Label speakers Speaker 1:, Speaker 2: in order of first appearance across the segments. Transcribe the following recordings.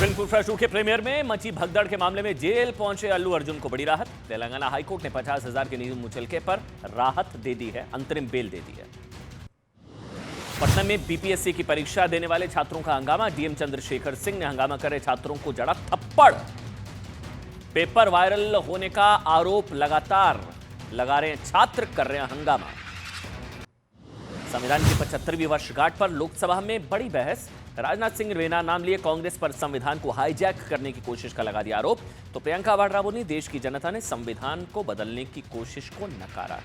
Speaker 1: Film फुफड़ा 2 के premiere में मची भगदड़ के मामले में जेल पहुंचे अल्लू अर्जुन को बड़ी राहत। तेलंगाना हाईकोर्ट ने 50,000 के नियम मुचलके पर राहत दे दी है, अंतरिम बेल दे दी है। पटना में बीपीएससी की परीक्षा देने वाले छात्रों का हंगामा। डीएम चंद्रशेखर सिंह ने हंगामा कर रहे छात्रों को जड़ा थप्पड़। पेपर वायरल होने का आरोप लगातार लगा रहे छात्र, कर रहे हैं हंगामा। संविधान की 75वीं वर्षगांठ पर लोकसभा में बड़ी बहस। राजनाथ सिंह ने नाम लिए कांग्रेस पर संविधान को हाईजैक करने की कोशिश का लगा दिया आरोप। तो प्रियंका वाड्रा बोली, देश की जनता ने संविधान को बदलने की कोशिश को नकारा है।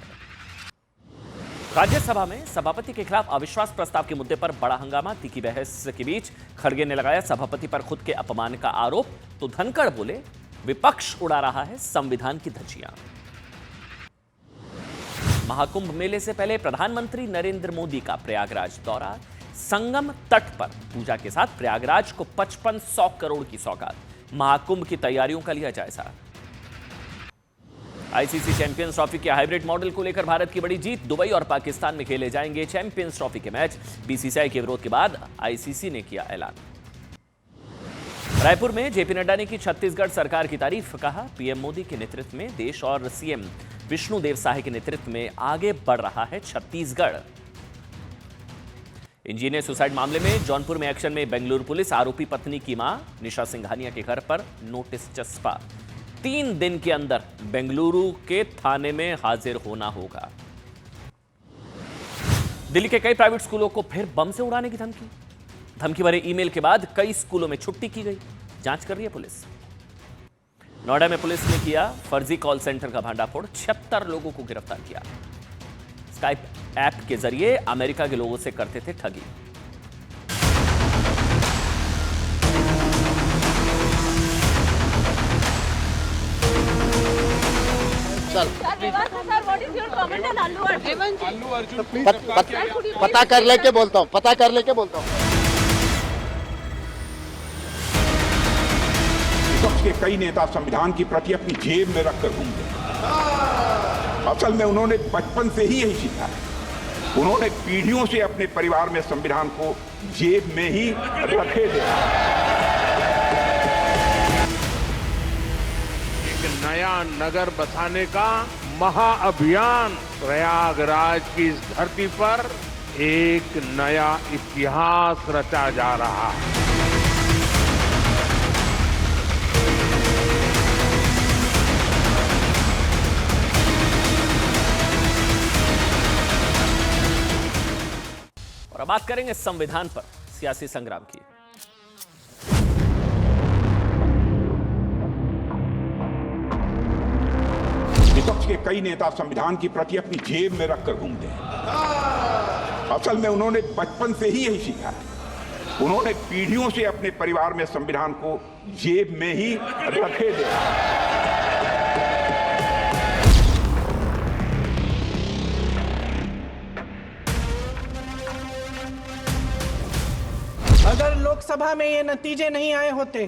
Speaker 1: राज्यसभा में सभापति के खिलाफ अविश्वास प्रस्ताव के मुद्दे पर बड़ा हंगामा। तीखी बहस के बीच खड़गे ने लगाया सभापति पर खुद के अपमान का आरोप। तो धनखड़ बोले, विपक्ष उड़ा रहा है संविधान की धज्जियां। महाकुंभ मेले से पहले प्रधानमंत्री नरेंद्र मोदी का प्रयागराज दौरा। संगम तट पर पूजा के साथ प्रयागराज को 5500 करोड़ की सौगात। महाकुंभ की तैयारियों का लिया जायजा। आईसीसी चैंपियंस ट्रॉफी के हाइब्रिड मॉडल को लेकर भारत की बड़ी जीत। दुबई और पाकिस्तान में खेले जाएंगे चैंपियंस ट्रॉफी के मैच। बीसीसीआई के विरोध के बाद आईसीसी ने किया ऐलान। रायपुर में जेपी नड्डा ने की छत्तीसगढ़ सरकार की तारीफ। कहा, पीएम मोदी के नेतृत्व में देश और सीएम विष्णुदेव साय के नेतृत्व में आगे बढ़ रहा है छत्तीसगढ़। इंजीनियर सुसाइड मामले में जौनपुर में एक्शन में बेंगलुरु पुलिस। आरोपी पत्नी की मां निशा सिंघानिया के घर पर नोटिस चस्पा। 3 दिन के अंदर बेंगलुरु के थाने में हाजिर होना होगा। दिल्ली के कई प्राइवेट स्कूलों को फिर बम से उड़ाने की धमकी भरे ईमेल के बाद कई स्कूलों में छुट्टी की गई। जांच कर रही है पुलिस। नोएडा में पुलिस ने किया फर्जी कॉल सेंटर का भांडाफोड़। 76 लोगों को गिरफ्तार किया। स्काइप ऐप के जरिए अमेरिका के लोगों से करते थे ठगी।
Speaker 2: पता कर लेके बोलता हूँ।
Speaker 3: विपक्ष के कई नेता संविधान की प्रति अपनी जेब में रखकर घूमते हैं। असल में उन्होंने बचपन से ही यही सीखा है। उन्होंने पीढ़ियों से अपने परिवार में संविधान को जेब में ही रखे थे।
Speaker 4: एक नया नगर बसाने का महाअभियान प्रयागराज की इस धरती पर एक नया इतिहास रचा जा रहा है।
Speaker 1: और अब बात करेंगे संविधान पर सियासी संग्राम की।
Speaker 3: विपक्ष के कई नेता संविधान की प्रति अपनी जेब में रखकर घूमते हैं। असल में उन्होंने बचपन से ही यही सीखा है। उन्होंने पीढ़ियों से अपने परिवार में संविधान को जेब में ही रखे थे।
Speaker 5: अगर लोकसभा में ये नतीजे नहीं आए होते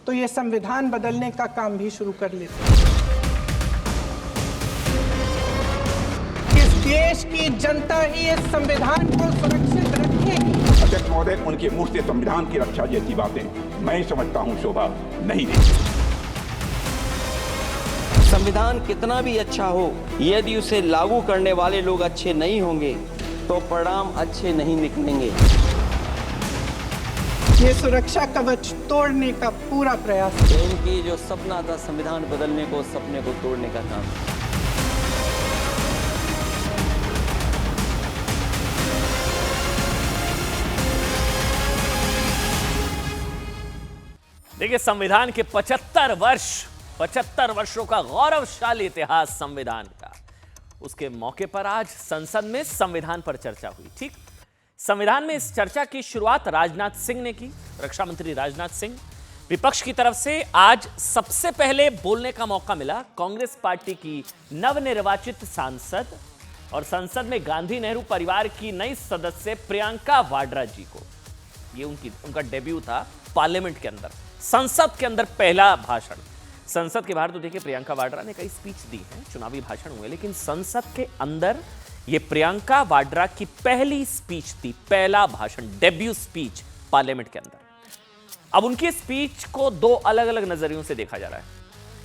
Speaker 5: तो ये संविधान बदलने का काम भी शुरू कर लेते। इस देश की जनता ही इस संविधान को सुरक्षित रखेगी।
Speaker 3: अध्यक्ष महोदय, उनके मुंह से संविधान की रक्षा जैसी बातें मैं समझता हूं शोभा नहीं देती।
Speaker 6: संविधान कितना भी अच्छा हो, यदि उसे लागू करने वाले लोग अच्छे नहीं होंगे तो परिणाम अच्छे नहीं निकलेंगे।
Speaker 5: ये सुरक्षा कवच तोड़ने का पूरा प्रयास है।
Speaker 6: इनकी जो सपना था संविधान बदलने को, सपने को तोड़ने का काम।
Speaker 1: देखिए, संविधान के 75 वर्षों का गौरवशाली इतिहास संविधान का। उसके मौके पर आज संसद में संविधान पर चर्चा हुई। ठीक, संविधान में इस चर्चा की शुरुआत राजनाथ सिंह ने की। रक्षा मंत्री राजनाथ सिंह। विपक्ष की तरफ से आज सबसे पहले बोलने का मौका मिला कांग्रेस पार्टी की नवनिर्वाचित सांसद और संसद में गांधी नेहरू परिवार की नई सदस्य प्रियंका वाड्रा जी को। ये उनका डेब्यू था पार्लियामेंट के अंदर, संसद के अंदर पहला भाषण। संसद के बाहर तो देखिए प्रियंका वाड्रा ने कई स्पीच दी हैं, चुनावी भाषण हुए, लेकिन संसद के अंदर ये प्रियंका वाड्रा की पहली स्पीच थी, पहला भाषण, डेब्यू स्पीच पार्लियामेंट के अंदर। अब उनकी स्पीच को दो अलग अलग नजरियों से देखा जा रहा है।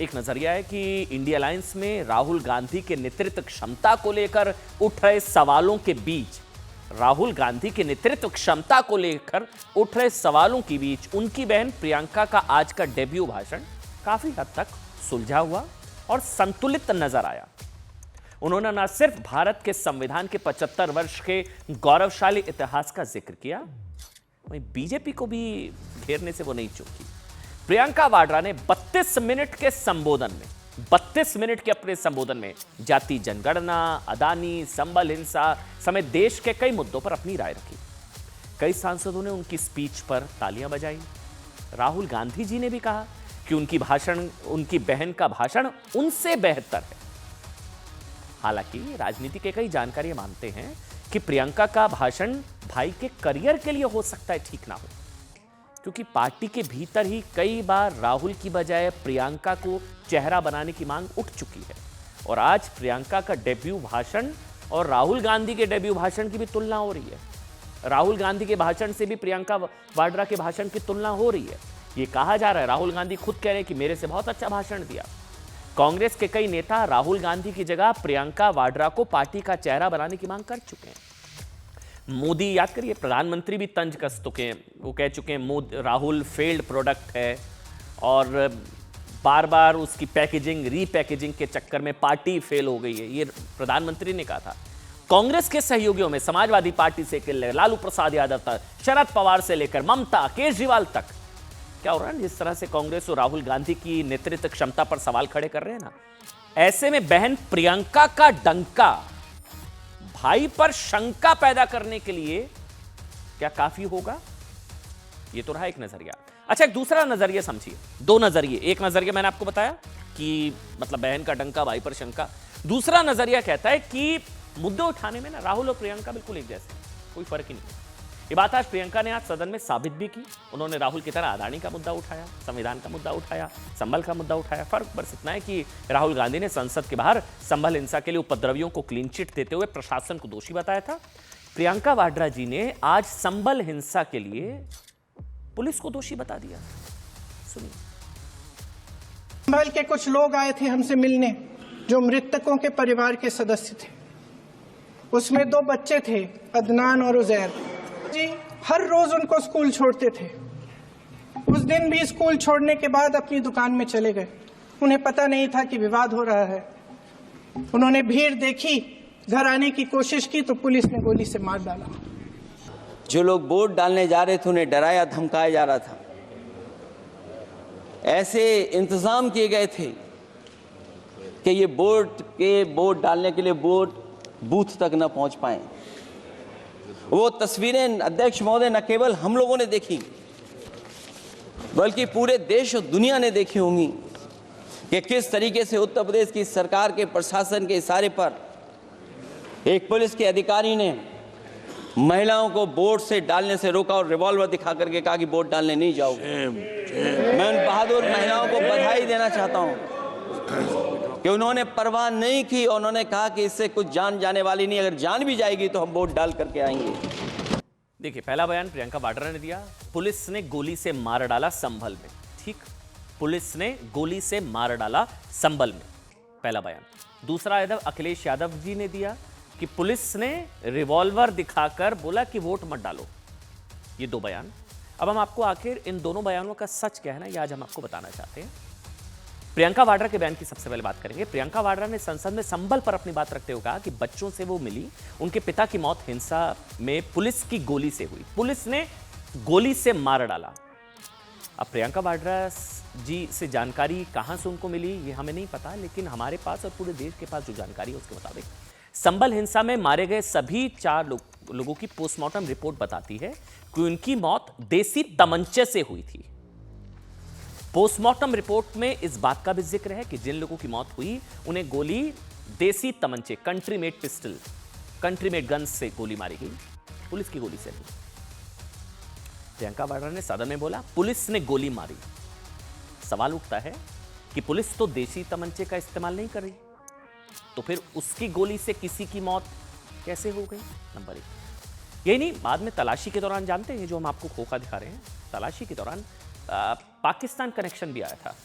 Speaker 1: एक नजरिया है कि इंडिया अलायंस में राहुल गांधी के नेतृत्व क्षमता को लेकर उठ रहे सवालों के बीच उनकी बहन प्रियंका का आज का डेब्यू भाषण काफी हद तक सुलझा हुआ और संतुलित नजर आया। उन्होंने न सिर्फ भारत के संविधान के 75 वर्ष के गौरवशाली इतिहास का जिक्र किया, वहीं बीजेपी को भी घेरने से वो नहीं चूकी। प्रियंका वाड्रा ने 32 मिनट के अपने संबोधन में जाति जनगणना, अदानी, संबल हिंसा समेत देश के कई मुद्दों पर अपनी राय रखी। कई सांसदों ने उनकी स्पीच पर तालियां बजाई। राहुल गांधी जी ने भी कहा कि उनकी बहन का भाषण उनसे बेहतर है। हालांकि राजनीति के कई जानकार मानते हैं कि प्रियंका का भाषण भाई के करियर के लिए हो सकता है ठीक ना हो, क्योंकि पार्टी के भीतर ही कई बार राहुल की बजाय प्रियंका को चेहरा बनाने की मांग उठ चुकी है। और आज प्रियंका का डेब्यू भाषण और राहुल गांधी के डेब्यू भाषण की भी तुलना हो रही है। राहुल गांधी के भाषण से भी प्रियंका वाड्रा के भाषण की तुलना हो रही है। ये कहा जा रहा है, राहुल गांधी खुद कह रहे हैं कि मेरे से बहुत अच्छा भाषण दिया। कांग्रेस के कई नेता राहुल गांधी की जगह प्रियंका वाड्रा को पार्टी का चेहरा बनाने की मांग कर चुके हैं। मोदी, याद करिए, प्रधानमंत्री भी तंज कस चुके हैं। वो कह चुके हैं राहुल फेल्ड प्रोडक्ट है और बार बार उसकी पैकेजिंग रीपैकेजिंग के चक्कर में पार्टी फेल हो गई है, ये प्रधानमंत्री ने कहा था। कांग्रेस के सहयोगियों में समाजवादी पार्टी से लालू प्रसाद यादव तक, शरद पवार से लेकर ममता, केजरीवाल तक, क्या हो रहा है, जिस तरह से कांग्रेस और राहुल गांधी की नेतृत्व क्षमता पर सवाल खड़े कर रहे हैं ना, ऐसे में बहन प्रियंका का डंका भाई पर शंका पैदा करने के लिए क्या काफी होगा? ये तो रहा एक नजरिया। अच्छा, एक दूसरा नजरिया समझिए। दो नजरिए, एक नजरिया मैंने आपको बताया कि मतलब बहन का डंका भाई पर शंका। दूसरा नजरिया कहता है कि मुद्दे उठाने में ना राहुल और प्रियंका बिल्कुल एक जैसे, कोई फर्क ही नहीं। ये बात आज प्रियंका ने आज सदन में साबित भी की। उन्होंने राहुल की तरह अदानी का मुद्दा उठाया, संविधान का मुद्दा उठाया, संबल का मुद्दा उठाया। फर्क बस इतना है कि राहुल गांधी ने संसद के बाहर संबल हिंसा के लिए उपद्रवियों को क्लीन चिट देते हुए प्रशासन को दोषी बताया था। प्रियंका वाड्रा जी ने आज संबल हिंसा के लिए पुलिस को दोषी बता दिया। सुनिए।
Speaker 5: संभल के कुछ लोग आए थे हमसे मिलने, जो मृतकों के परिवार के सदस्य थे। उसमें 2 बच्चे थे, अदनान और उजैर जी। हर रोज उनको स्कूल छोड़ते थे। उस दिन भी स्कूल छोड़ने के बाद अपनी दुकान में चले गए। उन्हें पता नहीं था कि विवाद हो रहा है। उन्होंने भीड़ देखी, घर आने की कोशिश की तो पुलिस ने गोली से मार डाला।
Speaker 6: जो लोग वोट डालने जा रहे थे उन्हें डराया धमकाया जा रहा था। ऐसे इंतजाम किए गए थे कि ये वोट डालने के लिए वोट बूथ तक न पहुंच पाए। वो तस्वीरें अध्यक्ष महोदय न केवल हम लोगों ने देखी, बल्कि पूरे देश और दुनिया ने देखी होंगी कि किस तरीके से उत्तर प्रदेश की सरकार के प्रशासन के इशारे पर एक पुलिस के अधिकारी ने महिलाओं को वोट से डालने से रोका और रिवॉल्वर दिखा करके कहा कि वोट डालने नहीं जाओगे। मैं उन बहादुर महिलाओं को बधाई देना चाहता हूं कि उन्होंने परवाह नहीं की। उन्होंने कहा कि इससे कुछ जान जाने वाली नहीं, अगर जान भी जाएगी तो हम वोट डाल करके आएंगे।
Speaker 1: देखिए, पहला बयान प्रियंका वाड्रा ने दिया, पुलिस ने गोली से मार डाला संभल में। ठीक, पुलिस ने गोली से मार डाला संभल में, पहला बयान। दूसरा अखिलेश यादव जी ने दिया कि पुलिस ने रिवॉल्वर दिखाकर बोला कि वोट मत डालो। ये 2 बयान। अब हम आपको आखिर इन दोनों बयानों का सच क्या है ना, ये आज हम आपको बताना चाहते हैं। प्रियंका वाड्रा के बयान की सबसे पहले बात करेंगे। प्रियंका वाड्रा ने संसद में संबल पर अपनी बात रखते हुए कहा कि बच्चों से वो मिली, उनके पिता की मौत हिंसा में पुलिस की गोली से हुई, पुलिस ने गोली से मार डाला। अब प्रियंका वाड्रा जी से जानकारी कहां से उनको मिली ये हमें नहीं पता, लेकिन हमारे पास और पूरे देश के पास जो जानकारी है उसके मुताबिक संबल हिंसा में मारे गए सभी 4 लोगों की पोस्टमार्टम रिपोर्ट बताती है कि उनकी मौत देसी तमंचे से हुई थी। पोस्टमार्टम रिपोर्ट में इस बात का भी जिक्र है कि जिन लोगों की मौत हुई उन्हें गोली देसी तमंचे, country made pistol, country made gun से गोली मारी गई, पुलिस की गोली से नहीं। प्रियंका वाड्रा ने सदन में बोला पुलिस ने गोली मारी। सवाल उठता है कि पुलिस तो देसी तमंचे का इस्तेमाल नहीं कर रही, तो फिर उसकी गोली से किसी की मौत कैसे हो गई? नंबर 1। यही नहीं, बाद में तलाशी के दौरान जानते हैं, जो हम आपको खोखा दिखा रहे हैं, तलाशी के दौरान पाकिस्तान कनेक्शन भी आया था।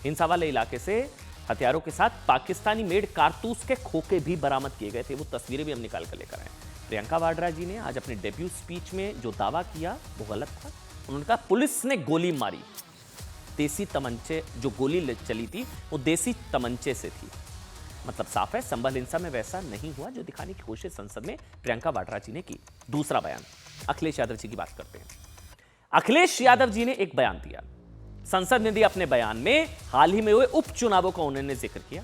Speaker 1: हिंसा वाले इलाके से हथियारों के साथ पाकिस्तानी मेड कारतूस के खोखे भी बरामद किए गए थे। वो तस्वीरें भी हम निकाल कर लेकर आए। प्रियंका वाड्रा जी ने आज अपने डेब्यू स्पीच में जो दावा किया वो गलत था। उन्होंने कहा पुलिस ने गोली मारी, देसी तमंचे, जो गोली चली थी वो देसी तमंचे से थी। मतलब साफ है, संभल हिंसा में वैसा नहीं हुआ जो दिखाने की कोशिश संसद में प्रियंका वाड्रा जी ने की। दूसरा बयान, अखिलेश यादव जी की बात करते हैं। अखिलेश यादव जी ने एक बयान दिया, संसद ने दिया अपने बयान में हाल ही में हुए उपचुनावों का उन्होंने जिक्र किया।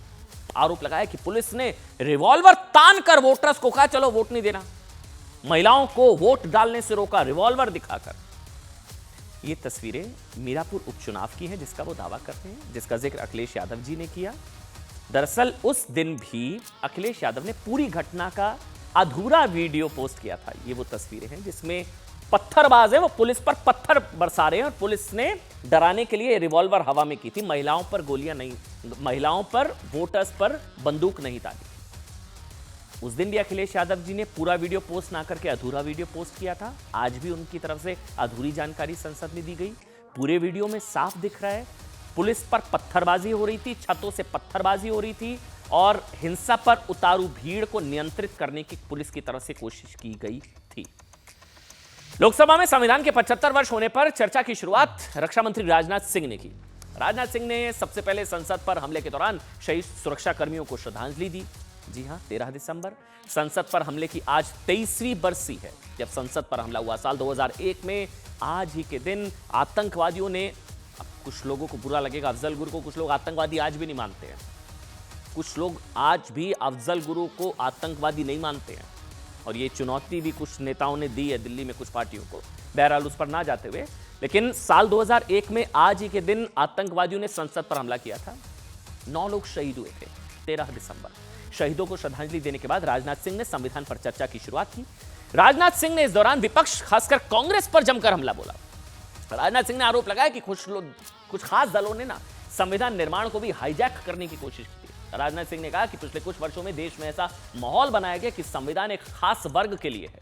Speaker 1: आरोप लगाया कि पुलिस ने रिवॉल्वर तान कर वोटर्स को कहा चलो वोट नहीं देना, महिलाओं को वोट डालने से रोका रिवॉल्वर दिखाकर। ये तस्वीरें मीरापुर उपचुनाव की हैं जिसका वो दावा करते हैं, जिसका जिक्र अखिलेश यादव जी ने किया। दरअसल उस दिन भी अखिलेश यादव ने पूरी घटना का अधूरा वीडियो पोस्ट किया था। ये वो तस्वीरें हैं जिसमें पत्थरबाज है वो पुलिस पर पत्थर बरसा रहे हैं और पुलिस ने डराने के लिए रिवॉल्वर हवा में की थी। महिलाओं पर गोलियां नहीं, महिलाओं पर, वोटर्स पर बंदूक नहीं डाली। उस दिन भी अखिलेश यादव जी ने पूरा वीडियो पोस्ट ना करके अधूरा वीडियो पोस्ट किया था। आज भी उनकी तरफ से अधूरी जानकारी संसद में दी गई। पूरे वीडियो में साफ दिख रहा है पुलिस पर पत्थरबाजी हो रही थी, छतों से पत्थरबाजी हो रही थी और हिंसा पर उतारू भीड़ को नियंत्रित करने की पुलिस की तरफ से कोशिश की गई थी। लोकसभा में संविधान के 75 वर्ष होने पर चर्चा की शुरुआत रक्षा मंत्री राजनाथ सिंह ने की। राजनाथ सिंह ने सबसे पहले संसद पर हमले के दौरान शहीद सुरक्षा कर्मियों को श्रद्धांजलि दी। जी हां, 13 दिसंबर संसद पर हमले की आज 23वीं बरसी है जब संसद पर हमला हुआ। साल 2001 में आज ही के दिन आतंकवादियों ने, अब कुछ लोगों को बुरा लगेगा, अफजल गुरु को कुछ लोग आतंकवादी आज भी नहीं मानते हैं, कुछ लोग आज भी अफजल गुरु को आतंकवादी नहीं मानते हैं और ये चुनौती भी कुछ नेताओं ने दी है दिल्ली में कुछ पार्टियों को। बहरहाल उस पर ना जाते हुए, लेकिन साल 2001 में आज ही के दिन आतंकवादियों ने संसद पर हमला किया था। 9 लोग शहीद हुए थे। 13 दिसंबर शहीदों को श्रद्धांजलि देने के बाद राजनाथ सिंह ने संविधान पर चर्चा की शुरुआत की। राजनाथ सिंह ने इस दौरान विपक्ष खासकर कांग्रेस पर जमकर हमला बोला। राजनाथ सिंह ने आरोप लगाया कि कुछ खास दलों ने ना संविधान निर्माण को भी हाईजैक करने की कोशिश की थी। राजनाथ सिंह ने कहा कि पिछले कुछ वर्षों में देश में ऐसा माहौल बनाया गया कि संविधान एक खास वर्ग के लिए है।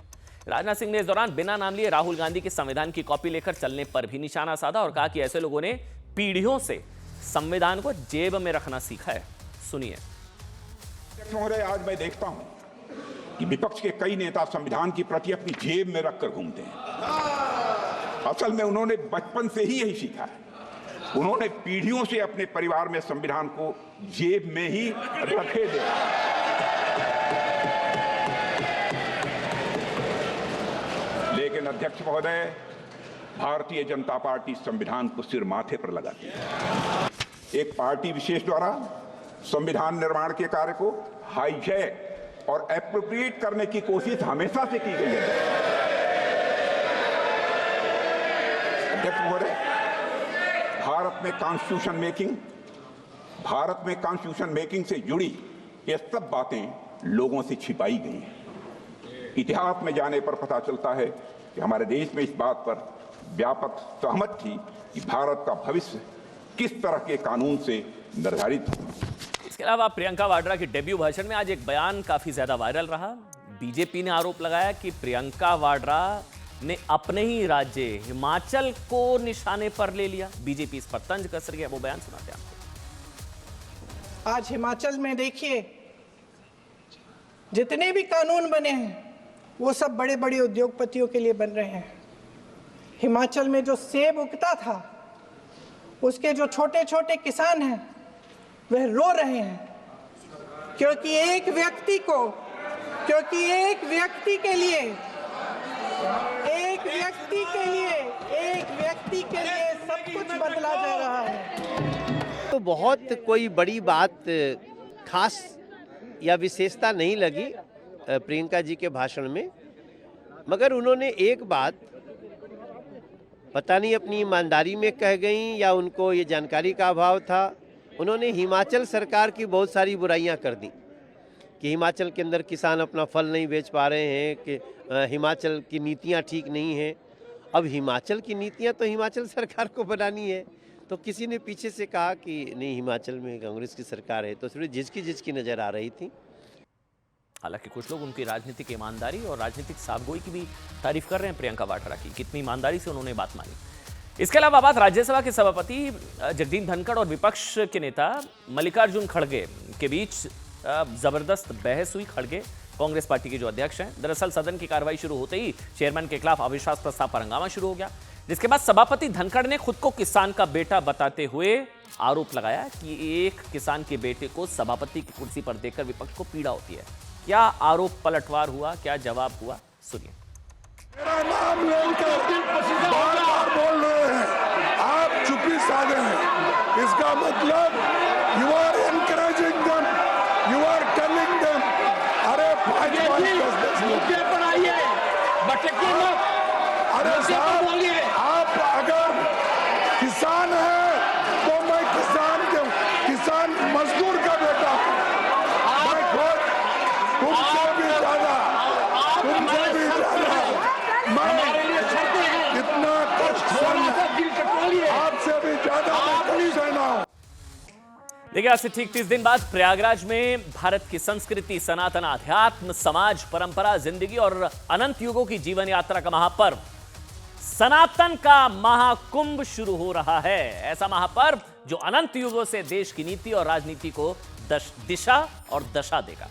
Speaker 1: राजनाथ सिंह ने इस दौरान बिना नाम लिए राहुल गांधी के संविधान की कॉपी लेकर चलने पर भी निशाना साधा और कहा कि ऐसे लोगों ने पीढ़ियों से संविधान को जेब में रखना सीखा है। सुनिए।
Speaker 3: महोदय, आज मैं देखता हूं कि विपक्ष के कई नेता संविधान की प्रति अपनी जेब में रखकर घूमते हैं। असल में उन्होंने बचपन से ही यही सीखा है। उन्होंने पीढ़ियों से अपने परिवार में संविधान को जेब में ही रखे दे। लेकिन अध्यक्ष महोदय, भारतीय जनता पार्टी संविधान को सिर माथे पर लगाती है। एक पार्टी विशेष द्वारा संविधान निर्माण के कार्य को हाईजैक और एप्रोप्रिएट करने की कोशिश हमेशा से की गई है। अध्यक्ष महोदय, भारत में कॉन्स्टिट्यूशन मेकिंग से जुड़ी ये सब बातें लोगों से छिपाई गई हैं। इतिहास में जाने पर पता चलता है कि हमारे देश में इस बात पर व्यापक सहमत थी कि भारत का भविष्य किस तरह के कानून से निर्धारित हो।
Speaker 1: इसके अलावा प्रियंका वाड्रा के डेब्यू भाषण में आज एक बयान काफी ज्यादा वायरल रहा। बीजेपी ने आरोप लगाया कि प्रियंका वाड्रा ने अपने ही राज्य हिमाचल को निशाने पर ले लिया। बीजेपी इस पर तंज कस रही है। वो बयान सुनाते हैं आपको।
Speaker 5: आज हिमाचल में देखिए, जितने भी कानून बने हैं वो सब बड़े बड़े उद्योगपतियों के लिए बन रहे हैं। हिमाचल में जो सेब उगता था उसके जो छोटे छोटे किसान हैं वह रो रहे हैं क्योंकि एक व्यक्ति के लिए सब कुछ बदला जा रहा है।
Speaker 7: तो बहुत कोई बड़ी बात खास या विशेषता नहीं लगी प्रियंका जी के भाषण में, मगर उन्होंने एक बात पता नहीं अपनी ईमानदारी में कह गई या उनको ये जानकारी का अभाव था। उन्होंने हिमाचल सरकार की बहुत सारी बुराइयां कर दी कि हिमाचल के अंदर किसान अपना फल नहीं बेच पा रहे हैं, कि हिमाचल की नीतियां ठीक नहीं हैं। अब हिमाचल की नीतियां तो हिमाचल सरकार को बनानी है, तो किसी ने पीछे से कहा कि नहीं हिमाचल में कांग्रेस की सरकार है, तो थोड़ी झिझकी नज़र आ रही थी।
Speaker 1: हालांकि कुछ लोग उनकी राजनीतिक ईमानदारी और राजनीतिक साफगोई की भी तारीफ कर रहे हैं। प्रियंका वाड्रा की कितनी ईमानदारी से उन्होंने बात मानी। इसके अलावा बात राज्यसभा के सभापति जगदीप धनखड़ और विपक्ष के नेता मल्लिकार्जुन खड़गे के बीच जबरदस्त बहस हुई। खड़गे कांग्रेस पार्टी के जो अध्यक्ष हैं। दरअसल सदन की कार्रवाई शुरू होते ही चेयरमैन के खिलाफ अविश्वास प्रस्ताव पर हंगामा शुरू हो गया, जिसके बाद सभापति धनखड़ ने खुद को किसान का बेटा बताते हुए आरोप लगाया कि एक किसान के बेटे को सभापति की कुर्सी पर देखकर विपक्ष को पीड़ा होती है। क्या आरोप पलटवार हुआ, क्या जवाब हुआ, सुनिए।
Speaker 8: मेरा नाम लेकर बार-बार बोल रहे हैं, आप चुप्पी साधे हैं। इसका मतलब you are encouraging them, you are telling them. अरे 5-5 10 पर आइए, अरे साहब, आप अगर किसान हैं तो मैं किसान मजदूर का बेटा हूं। मैं खुद तुमसे भी ज्यादा इतना कष्ट आपसे भी ज्यादा सहना हूं।
Speaker 1: देखिए, आज से ठीक 30 दिन बाद प्रयागराज में भारत की संस्कृति, सनातन, अध्यात्म, समाज, परंपरा, जिंदगी और अनंत युगों की जीवन यात्रा का महापर्व सनातन का महाकुंभ शुरू हो रहा है। ऐसा महापर्व जो अनंत युगों से देश की नीति और राजनीति को दिशा और दशा देगा।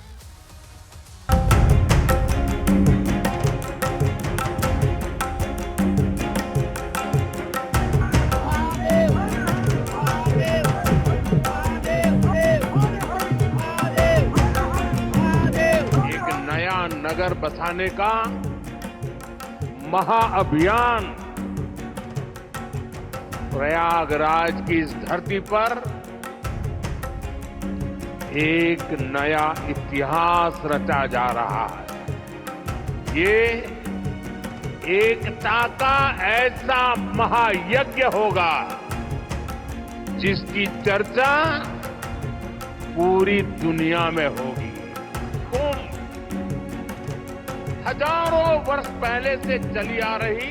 Speaker 4: नगर बसाने का महाअभियान प्रयागराज की इस धरती पर एक नया इतिहास रचा जा रहा है। ये एकता का ऐसा महायज्ञ होगा जिसकी चर्चा पूरी दुनिया में होगी। हजारों वर्ष पहले से चली आ रही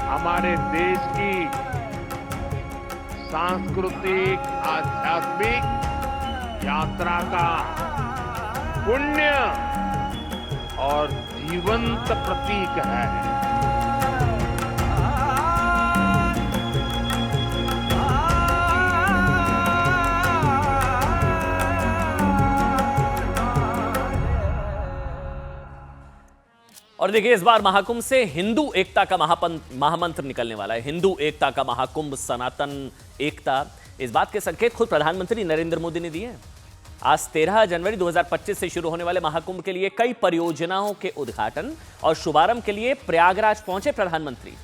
Speaker 4: हमारे देश की सांस्कृतिक, आध्यात्मिक यात्रा का पुण्य और जीवंत प्रतीक है।
Speaker 1: और देखिए, इस बार महाकुंभ से हिंदू एकता का महामंत्र निकलने वाला है। हिंदू एकता का महाकुंभ, सनातन एकता, इस बात के संकेत खुद प्रधानमंत्री नरेंद्र मोदी ने दिए हैं। आज 13 जनवरी 2025 से शुरू होने वाले महाकुंभ के लिए कई परियोजनाओं के उद्घाटन और शुभारंभ के लिए प्रयागराज पहुंचे प्रधानमंत्री।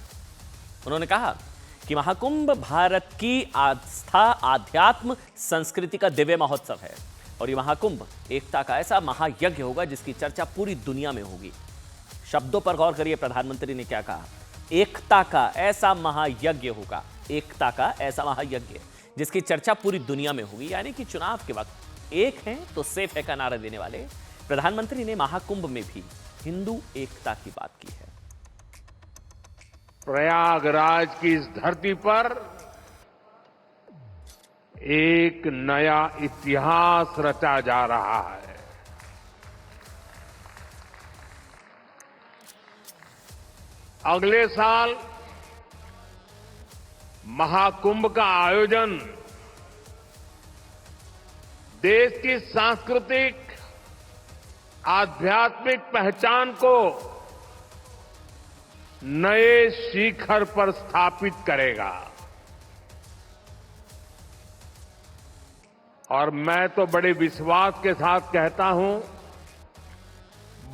Speaker 1: उन्होंने कहा कि महाकुंभ भारत की आस्था, आध्यात्म, संस्कृति का दिव्य महोत्सव है और ये महाकुंभ एकता का ऐसा महायज्ञ होगा जिसकी चर्चा पूरी दुनिया में होगी। शब्दों पर गौर करिए, प्रधानमंत्री ने क्या कहा। एकता का ऐसा महायज्ञ होगा, एकता का ऐसा महायज्ञ जिसकी चर्चा पूरी दुनिया में होगी। यानी कि चुनाव के वक्त एक है तो सेफ है का नारा देने वाले प्रधानमंत्री ने महाकुंभ में भी हिंदू एकता की बात की है।
Speaker 4: प्रयागराज की इस धरती पर एक नया इतिहास रचा जा रहा है। अगले साल महाकुंभ का आयोजन देश की सांस्कृतिक, आध्यात्मिक पहचान को नए शिखर पर स्थापित करेगा। और मैं तो बड़े विश्वास के साथ कहता हूं,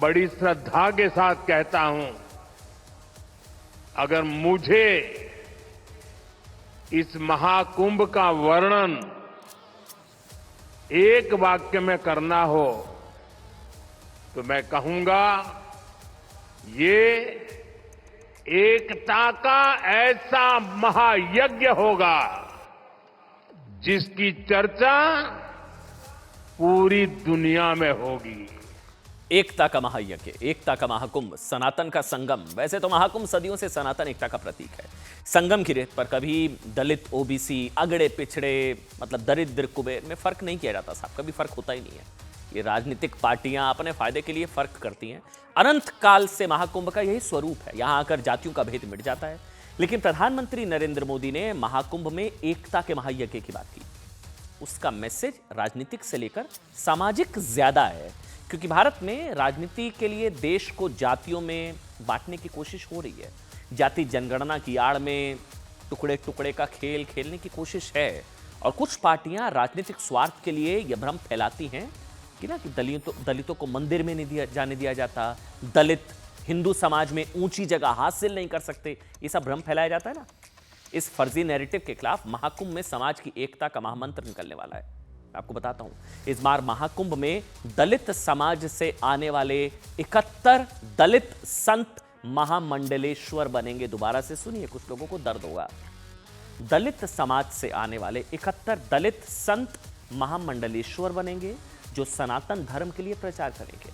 Speaker 4: बड़ी श्रद्धा के साथ कहता हूं, अगर मुझे इस महाकुंभ का वर्णन एक वाक्य में करना हो तो मैं कहूंगा, ये एकता का ऐसा महायज्ञ होगा जिसकी चर्चा पूरी दुनिया में होगी।
Speaker 1: एकता का महायज्ञ, एकता का महाकुंभ, सनातन का संगम। वैसे तो महाकुंभ सदियों से सनातन एकता का प्रतीक है। संगम की रेत पर कभी दलित, ओबीसी, अगड़े पिछड़े, मतलब दरिद्र कुबेर में फर्क नहीं किया जाता साहब, कभी फर्क होता ही नहीं है। ये राजनीतिक पार्टियां अपने फायदे के लिए फर्क करती हैं। अनंत काल से महाकुंभ का यही स्वरूप है। यहां आकर जातियों का भेद मिट जाता है। लेकिन प्रधानमंत्री नरेंद्र मोदी ने महाकुंभ में एकता के महायज्ञ की बात की। उसका मैसेज राजनीतिक से लेकर सामाजिक ज्यादा है, क्योंकि भारत में राजनीति के लिए देश को जातियों में बांटने की कोशिश हो रही है। जाति जनगणना की आड़ में टुकड़े टुकड़े का खेल खेलने की कोशिश है, और कुछ पार्टियां राजनीतिक स्वार्थ के लिए यह भ्रम फैलाती हैं कि दलितों को मंदिर में नहीं जाने दिया जाता, दलित हिंदू समाज में ऊंची जगह हासिल नहीं कर सकते, ये सब भ्रम फैलाया जाता है ना। इस फर्जी नैरेटिव के खिलाफ महाकुंभ में समाज की एकता का महामंत्र निकलने वाला है। आपको बताता हूं, इस बार महाकुंभ में दलित समाज से आने वाले 71 दलित संत महामंडलेश्वर बनेंगे। दोबारा से सुनिए, कुछ लोगों को दर्द होगा। दलित समाज से आने वाले 71 दलित संत महामंडलेश्वर बनेंगे, जो सनातन धर्म के लिए प्रचार करेंगे।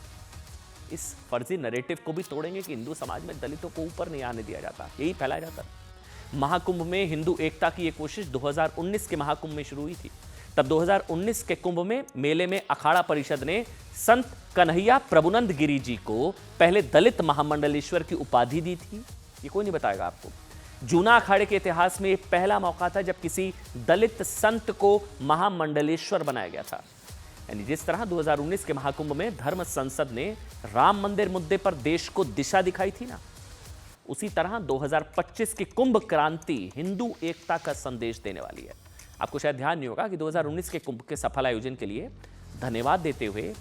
Speaker 1: इस फर्जी नैरेटिव को भी तोड़ेंगे कि हिंदू समाज में दलितों को ऊपर नहीं आने दिया जाता, यही फैलाया जाता। महाकुंभ में हिंदू एकता की यह कोशिश 2019 के महाकुंभ में शुरू हुई थी। तब 2019 के कुंभ में मेले में अखाड़ा परिषद ने संत कन्हैया प्रभुनंद गिरी जी को पहले दलित महामंडलेश्वर की उपाधि दी थी। ये कोई नहीं बताएगा आपको। जूना अखाड़े के इतिहास में यह पहला मौका था जब किसी दलित संत को महामंडलेश्वर बनाया गया था। यानी जिस तरह 2019 के महाकुंभ में धर्म संसद ने राम मंदिर मुद्दे पर देश को दिशा दिखाई थी ना, उसी तरह 2025 की कुंभ क्रांति हिंदू एकता का संदेश देने वाली है। आपको शायद ध्यान नहीं होगा कि 2019 के कुंभ के सफल आयोजन के लिए धन्यवाद देते हुए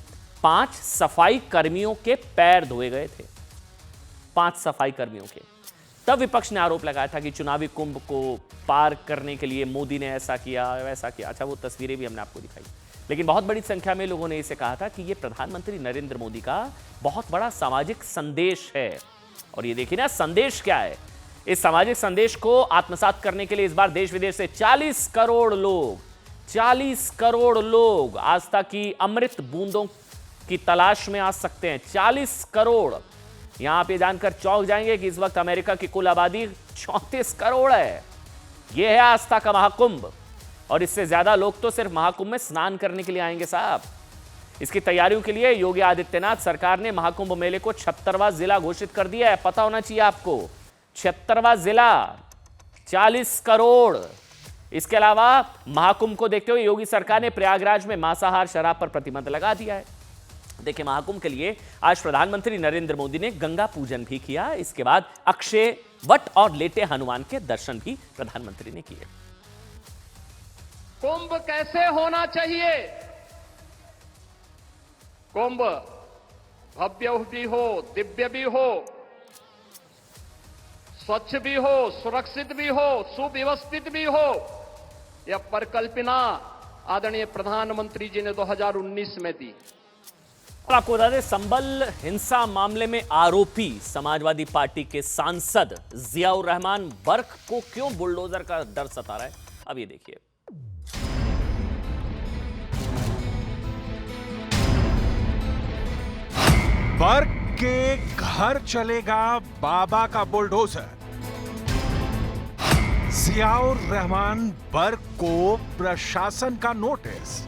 Speaker 1: 5 सफाई कर्मियों के पैर धोए गए थे। 5 सफाई कर्मियों के। तब विपक्ष ने आरोप लगाया था कि चुनावी कुंभ को पार करने के लिए मोदी ने ऐसा किया वैसा किया। अच्छा, वो तस्वीरें भी हमने आपको दिखाई, लेकिन बहुत बड़ी संख्या में लोगों ने इसे कहा था कि यह प्रधानमंत्री नरेंद्र मोदी का बहुत बड़ा सामाजिक संदेश है। और ये देखिए ना, संदेश क्या है। इस सामाजिक संदेश को आत्मसात करने के लिए इस बार देश विदेश से 40 करोड़ लोग आस्था की अमृत बूंदों की तलाश में आ सकते हैं। 40 करोड़। यहां आप ये जानकर चौंक जाएंगे कि इस वक्त अमेरिका की कुल आबादी 34 करोड़ है। यह है आस्था का महाकुंभ, और इससे ज्यादा लोग तो सिर्फ महाकुंभ में स्नान करने के लिए आएंगे साहब। इसकी तैयारियों के लिए योगी आदित्यनाथ सरकार ने महाकुंभ मेले को 76वां जिला घोषित कर दिया है। पता होना चाहिए आपको, 76वां जिला, 40 करोड़। इसके अलावा महाकुंभ को देखते हुए योगी सरकार ने प्रयागराज में मांसाहार शराब पर प्रतिबंध लगा दिया है। देखिए, महाकुंभ के लिए आज प्रधानमंत्री नरेंद्र मोदी ने गंगा पूजन भी किया। इसके बाद अक्षय वट और लेटे हनुमान के दर्शन भी प्रधानमंत्री ने किए।
Speaker 9: कुंभ कैसे होना चाहिए? कुंभ भव्य भी हो, दिव्य भी हो, स्वच्छ भी हो, सुरक्षित भी हो, सुव्यवस्थित भी हो। यह परिकल्पना आदरणीय प्रधानमंत्री जी ने 2019 में दी।
Speaker 1: और आपको बता दें, संभल हिंसा मामले में आरोपी समाजवादी पार्टी के सांसद जियाउर रहमान बर्क को क्यों बुलडोजर का डर सता रहा है, अब ये देखिए।
Speaker 10: बर्क के घर चलेगा बाबा का बुलडोजर। जियाउर रहमान बर्क को प्रशासन का नोटिस।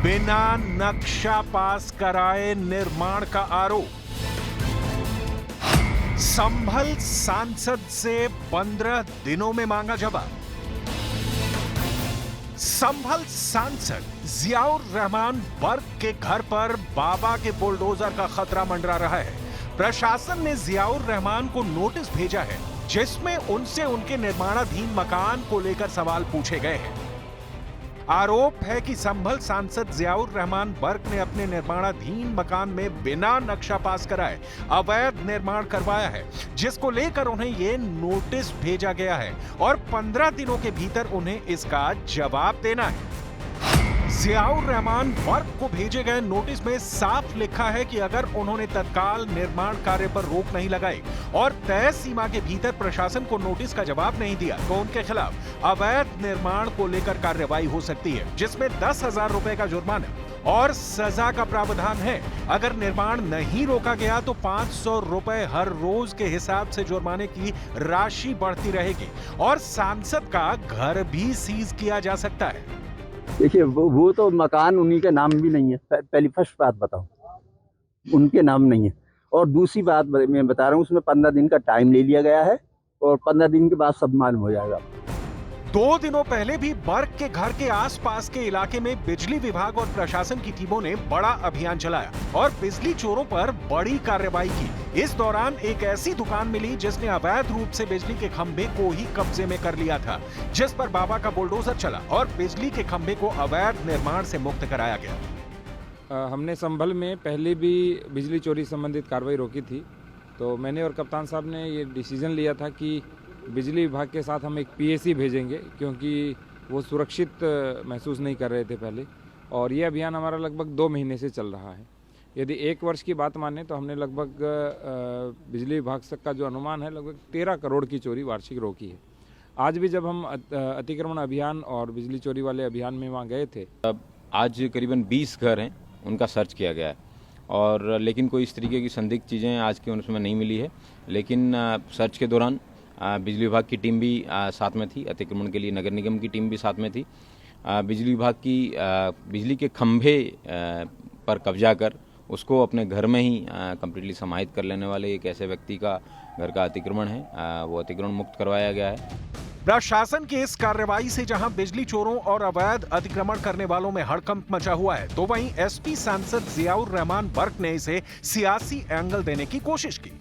Speaker 10: बिना नक्शा पास कराए निर्माण का आरोप। संभल सांसद से 15 दिनों में मांगा जवाब। संभल सांसद जियाउर रहमान बर्क के घर पर बाबा के बुलडोजर का खतरा मंडरा रहा है। प्रशासन ने जियाउर रहमान को नोटिस भेजा है, जिसमें उनसे उनके निर्माणाधीन मकान को लेकर सवाल पूछे गए हैं। आरोप है कि संभल सांसद जियाउर रहमान बर्क ने अपने निर्माणाधीन मकान में बिना नक्शा पास कराए अवैध निर्माण करवाया है, जिसको लेकर उन्हें यह नोटिस भेजा गया है और 15 दिनों के भीतर उन्हें इसका जवाब देना है। जियाउर रहमान बर्क को भेजे गए नोटिस में साफ लिखा है कि अगर उन्होंने तत्काल निर्माण कार्य पर रोक नहीं लगाई और तय सीमा के भीतर प्रशासन को नोटिस का जवाब नहीं दिया तो उनके खिलाफ अवैध निर्माण को लेकर कार्रवाई हो सकती है, जिसमें 10,000 रुपए का जुर्माना और सजा का प्रावधान है। अगर निर्माण नहीं रोका गया तो 500 रुपए हर रोज के हिसाब से जुर्माने की राशि बढ़ती रहेगी और सांसद का घर भी सीज किया जा सकता है।
Speaker 11: देखिए, वो तो मकान उन्हीं के नाम भी नहीं है। पहली फर्स्ट बात बताओ, उनके नाम नहीं है। और दूसरी बात मैं बता रहा हूँ, उसमें 15 दिन का टाइम ले लिया गया है और 15 दिन के बाद सब मालूम हो जाएगा।
Speaker 10: 2 दिनों पहले भी बर्क के घर के आसपास के इलाके में बिजली विभाग और प्रशासन की टीमों ने बड़ा अभियान चलाया और बिजली चोरों पर बड़ी कार्रवाई की। इस दौरान एक ऐसी दुकान मिली जिसने अवैध रूप से बिजली के खंभे को ही कब्जे में कर लिया था, जिस पर बाबा का बुलडोजर चला और बिजली के खंभे को अवैध निर्माण से मुक्त कराया गया।
Speaker 12: हमने संभल में पहले भी बिजली चोरी संबंधित कार्रवाई रोकी थी, तो मैंने और कप्तान साहब ने ये डिसीजन लिया था कि बिजली विभाग के साथ हम एक पीएसी भेजेंगे, क्योंकि वो सुरक्षित महसूस नहीं कर रहे थे पहले। और ये अभियान हमारा लगभग 2 महीने से चल रहा है। यदि 1 वर्ष की बात माने तो हमने लगभग बिजली विभाग का जो अनुमान है लगभग 13 करोड़ की चोरी वार्षिक रोकी है। आज भी जब हम अतिक्रमण अभियान और बिजली चोरी वाले अभियान में वहाँ गए थे,
Speaker 13: आज करीबन 20 घर हैं, उनका सर्च किया गया है और लेकिन कोई इस तरीके की संदिग्ध चीज़ें आज की उसमें नहीं मिली है। लेकिन सर्च के दौरान बिजली विभाग की टीम भी साथ में थी, अतिक्रमण के लिए नगर निगम की टीम भी साथ में थी। बिजली विभाग की बिजली के खंभे पर कब्जा कर उसको अपने घर में ही कंप्लीटली समाहित कर लेने वाले एक ऐसे व्यक्ति का घर का अतिक्रमण है, वो अतिक्रमण मुक्त करवाया गया है।
Speaker 10: प्रशासन की इस कार्रवाई से जहां बिजली चोरों और अवैध अतिक्रमण करने वालों में हड़कंप मचा हुआ है, तो वहीं एसपी सांसद जियाउर रहमान बर्क ने इसे सियासी एंगल देने की कोशिश की।